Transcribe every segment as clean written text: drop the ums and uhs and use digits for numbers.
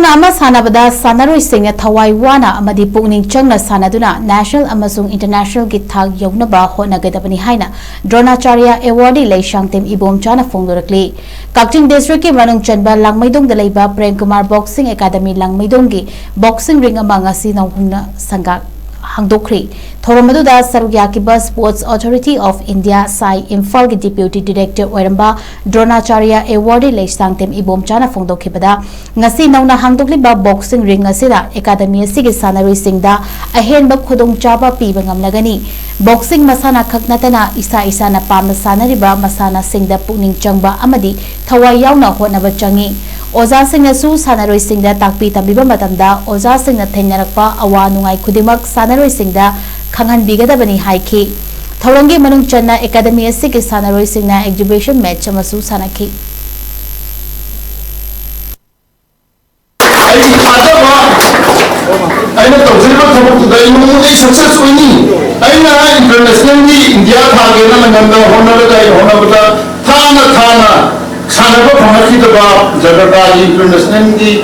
Nama Sanabada Sanaroi Singna Thawai Wana Amadi Pukning Changna Sanaduna National AMASUNG International ki THAAK YOUNABA HOTNAGADABANI HAINA DRONACHARYA AWARDEE LEISHANGTHEM IBOMCHA PHONGDORAKLI Kachin District ki Manung Chanba Langmaidong da laiba Prem Kumar Boxing Academy Langmaidong ki boxing ring ama ngasi nauhungna sangak hangdokri Thoromaduda Sarugyaki Sports Authority of India Sai Imphal ki Deputy Director Oiramba Dronacharya Awardee Leishangthem Ibomchana Phongdokhibada ngasi nauna hangdokliba boxing ring asida academy asigi Sanaroi Singda ahenba khudong chaba piba ngamnagani boxing masana khaknatana isa isana pamna sanariba masana Singda Pukning Changna Amadi Thawai Yauna hotnaba changi Oza Singna su Sanaroi Singda takpi tabiba matamda Oza Singna thenyarakpa awa nungai khudimak Sanaroi Singda Khangan bigadabani haiki Thorongi manung channa academy asigi Sanaroi Singna exhibition match amasu sanaki Aina tawzilba thabuk tu dai mu dai success hoini aina internationally India THAAK na nanganda honabada thana sanaba phamaki da jagata internationally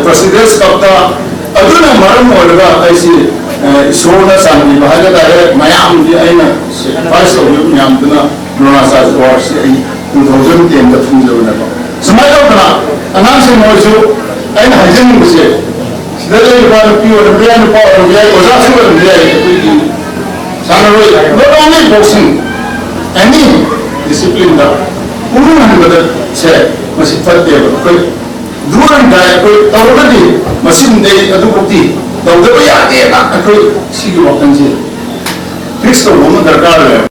presidents kapta aduna maram olga aisi isona sanni bahaga da mayam di aina first of you nyam tuna Dronacharya award se 2010 da phungdona samayo kana anan se mojo aina hajin se Dari luar piu ada belian lupa orang biaya, orang semua orang biaya. Sanaroi, not only boxing, any discipline dah, urunan betul saya masih tertiap. Kau duran gaya, kau tahu tadi masih mendai adu bukti, tahu tak ya dia nak kau sih makan sih. Kristo, mana terkala.